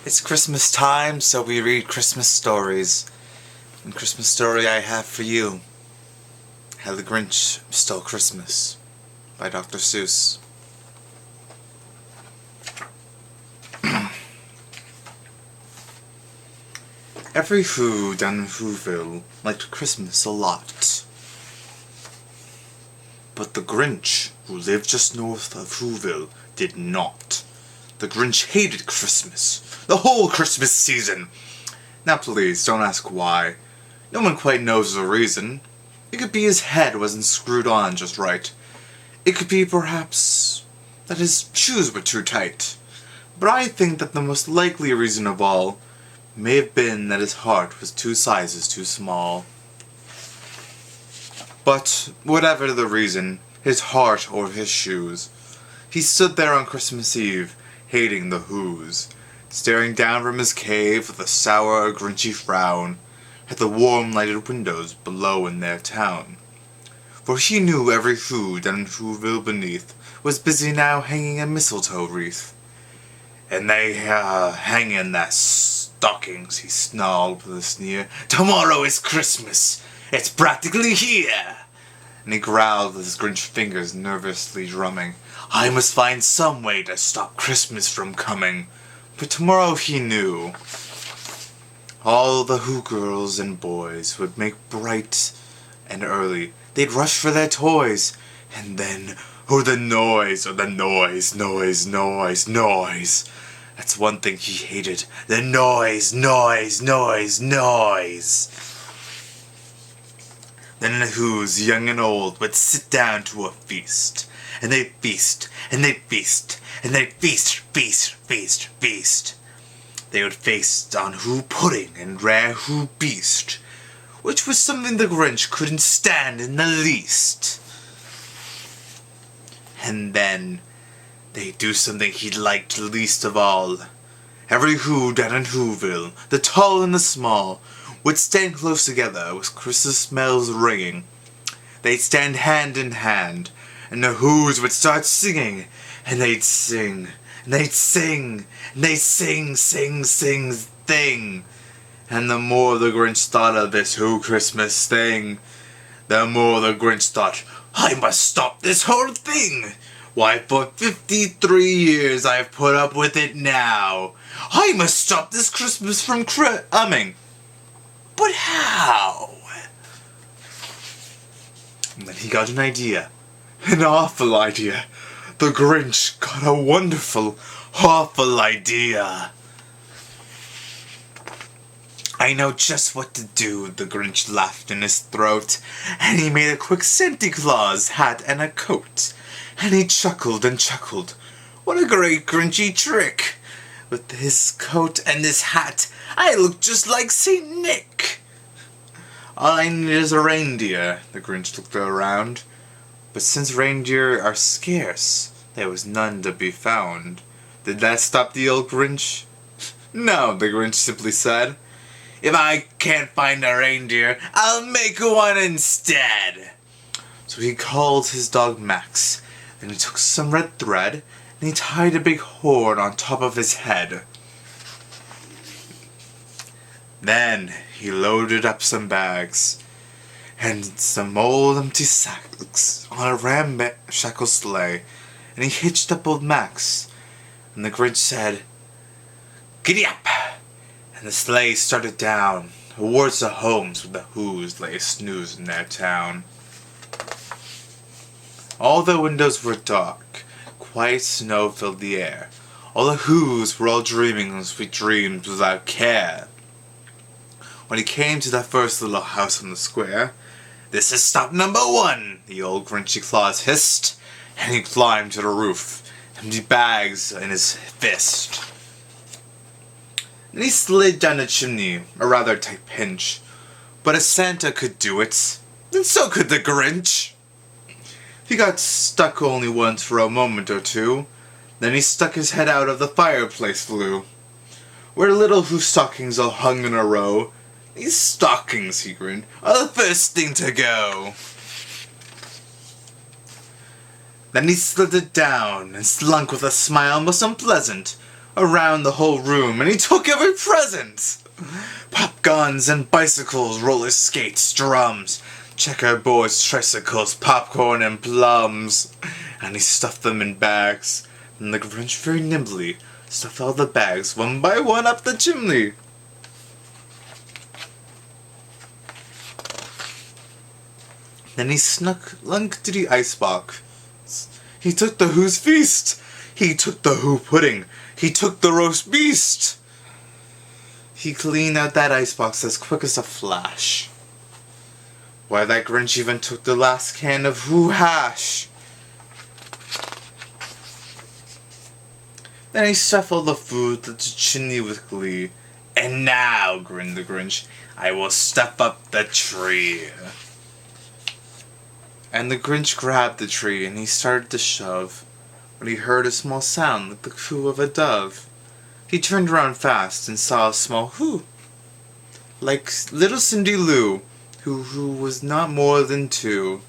It's Christmas time, so we read Christmas stories. And Christmas story I have for you: How the Grinch Stole Christmas by Dr. Seuss. Every Who down in Whoville liked Christmas a lot. But the Grinch, who lived just north of Whoville, did not. The Grinch hated Christmas. The whole Christmas season. Now please, don't ask why. No one quite knows the reason. It could be his head wasn't screwed on just right. It could be, perhaps, that his shoes were too tight. But I think that the most likely reason of all may have been that his heart was 2 sizes too small. But, whatever the reason, his heart or his shoes, he stood there on Christmas Eve, hating the Whos, staring down from his cave with a sour, grinchy frown at the warm lighted windows below in their town. For he knew every Who down in Whoville beneath was busy now hanging a mistletoe wreath. And they hanging their stockings, he snarled with a sneer. Tomorrow is Christmas! It's practically here! And he growled with his Grinch fingers nervously drumming. I must find some way to stop Christmas from coming. But tomorrow he knew all the Who girls and boys would make bright and early. They'd rush for their toys. And then, the noise, noise. That's one thing he hated. The noise. Then the Whos, young and old, would sit down to a feast. And they'd feast, and they'd feast, and they'd feast. They would feast on Who pudding and rare Who beast, which was something the Grinch couldn't stand in the least. And then they'd do something he liked least of all. Every Who down in Whoville, the tall and the small, would stand close together with Christmas bells ringing. They'd stand hand in hand, and the Whos would start singing, and they'd sing, and they'd sing, and they'd sing, thing. And the more the Grinch thought of this Who Christmas thing, the more the Grinch thought, I must stop this whole thing. Why, for 53 years I've put up with it now. I must stop this Christmas from coming. But how? And then he got an idea. An awful idea. The Grinch got a wonderful, awful idea. I know just what to do, the Grinch laughed in his throat, and he made a quick Santa Claus hat and a coat, and he chuckled and chuckled. What a great Grinchy trick! With his coat and his hat, I look just like Saint Nick. All I need is a reindeer, the Grinch looked around. But since reindeer are scarce, there was none to be found. Did that stop the old Grinch? No, the Grinch simply said. If I can't find a reindeer, I'll make one instead. So he called his dog Max, and he took some red thread, and he tied a big horn on top of his head. Then he loaded up some bags and some old empty sacks on a ramshackle sleigh, and he hitched up old Max, and the Grinch said, Giddy up! And the sleigh started down towards the homes where the Whos lay snooze in their town. All the windows were dark, quiet snow filled the air. All the Whos were all dreaming sweet dreams without care. When he came to that first little house on the square, this is stop number 1, the old Grinchy Claus hissed, and he climbed to the roof, empty bags in his fist. Then he slid down the chimney, a rather tight pinch, but if Santa could do it, then so could the Grinch. He got stuck only once for a moment or two, then he stuck his head out of the fireplace flue, where little Who stockings all hung in a row. These stockings, he grinned, are the first thing to go. Then he slid it down and slunk with a smile most unpleasant, around the whole room, and he took every present. Pop guns and bicycles, roller skates, drums, checkerboards, tricycles, popcorn and plums. And he stuffed them in bags. And the Grinch very nimbly stuffed all the bags one by one up the chimney. Then he snuck to the icebox. He took the Who's Feast. He took the Who Pudding. He took the Roast Beast. He cleaned out that icebox as quick as a flash. Why, that Grinch even took the last can of Who Hash. Then he shuffled the food to the chimney with glee. And now, grinned the Grinch, I will stuff up the tree. And the Grinch grabbed the tree and he started to shove, when he heard a small sound like the coo of a dove. He turned around fast and saw a small who, like little Cindy Lou, who was not more than 2.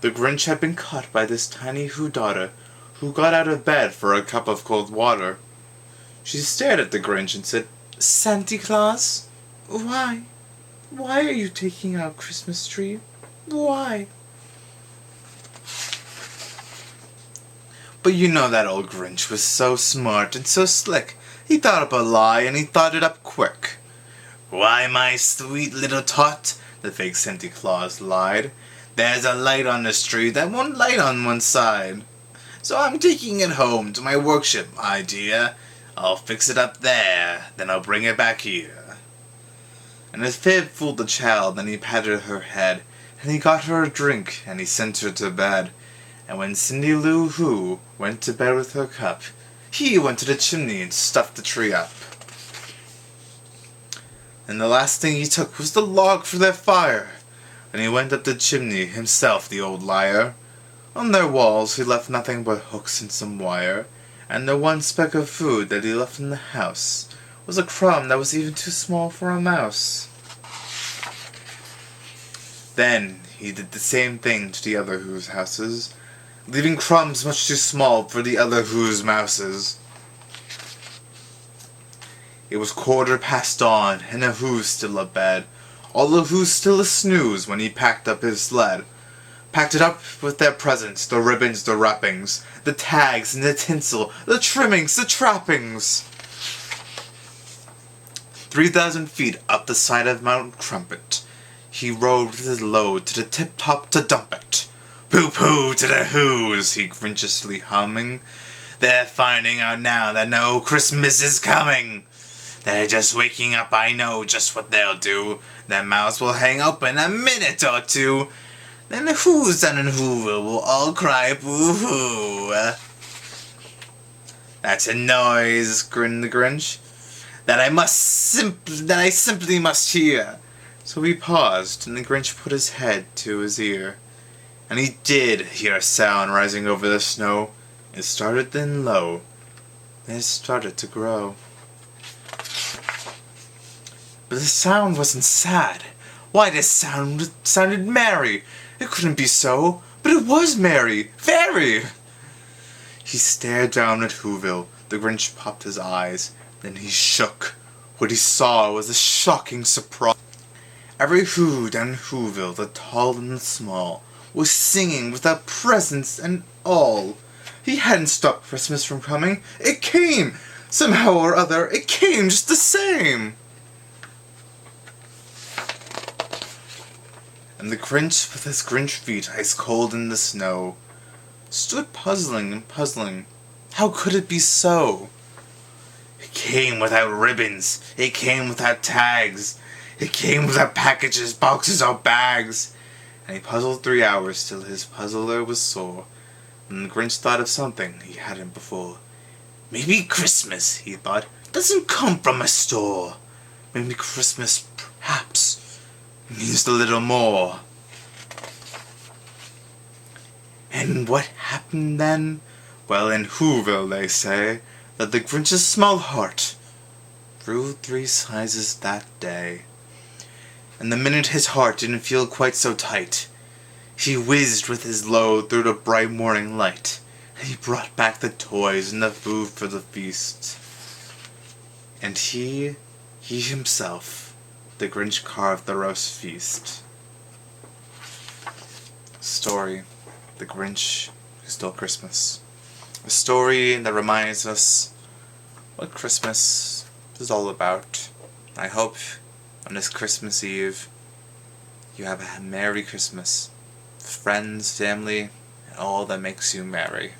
The Grinch had been caught by this tiny Who daughter, who got out of bed for a cup of cold water. She stared at the Grinch and said, "Santa Claus, why are you taking our Christmas tree? Why?" But you know that old Grinch was so smart and so slick. He thought up a lie and he thought it up quick. "Why, my sweet little tot," the fake Santa Claus lied, "there's a light on this tree that won't light on one side. So I'm taking it home to my workshop, my dear. I'll fix it up there, then I'll bring it back here." And his fib fooled the child, and he patted her head, and he got her a drink, and he sent her to bed. And when Cindy Lou Who went to bed with her cup, he went to the chimney and stuffed the tree up. And the last thing he took was the log for their fire, and he went up the chimney himself, the old liar. On their walls he left nothing but hooks and some wire, and the one speck of food that he left in the house was a crumb that was even too small for a mouse. Then he did the same thing to the other Who's houses, leaving crumbs much too small for the other Who's mouses. It was 1/4 dawn, and the Who's still abed. All the Who's still a snooze when he packed up his sled. Packed it up with their presents, the ribbons, the wrappings, the tags and the tinsel, the trimmings, the trappings. 3,000 feet up the side of Mount Crumpet, he rode with his load to the tip-top to dump it. "Pooh-pooh to the Who's," he grinchiously humming. "They're finding out now that no Christmas is coming. They're just waking up, I know just what they'll do. Their mouths will hang open a minute or two. Then the Who's down in Whoville will all cry boo-hoo." "That's a noise," grinned the Grinch, that I simply must hear." So he paused, and the Grinch put his head to his ear. And he did hear a sound rising over the snow. It started then low, then it started to grow. But the sound wasn't sad. Why, this sound sounded merry. It couldn't be so, but it was merry, very. He stared down at Whoville. The Grinch popped his eyes. Then he shook. What he saw was a shocking surprise. Every Who down in Whoville, the tall and the small, was singing without presents and all. He hadn't stopped Christmas from coming. It came! Somehow or other, it came just the same! And the Grinch, with his Grinch feet ice cold in the snow, stood puzzling and puzzling. How could it be so? It came without ribbons. It came without tags. It came without packages, boxes, or bags. And he puzzled 3 hours till his puzzler was sore. And the Grinch thought of something he hadn't before. Maybe Christmas, he thought, doesn't come from a store. Maybe Christmas, perhaps, means a little more. And what happened then? Well, in Whoville they say that the Grinch's small heart grew 3 sizes that day. And the minute his heart didn't feel quite so tight, he whizzed with his load through the bright morning light. He brought back the toys and the food for the feast. And he himself, the Grinch, carved the roast feast. Story, The Grinch Who Stole Christmas. A story that reminds us what Christmas is all about. I hope on this Christmas Eve you have a Merry Christmas. Friends, family, and all that makes you merry.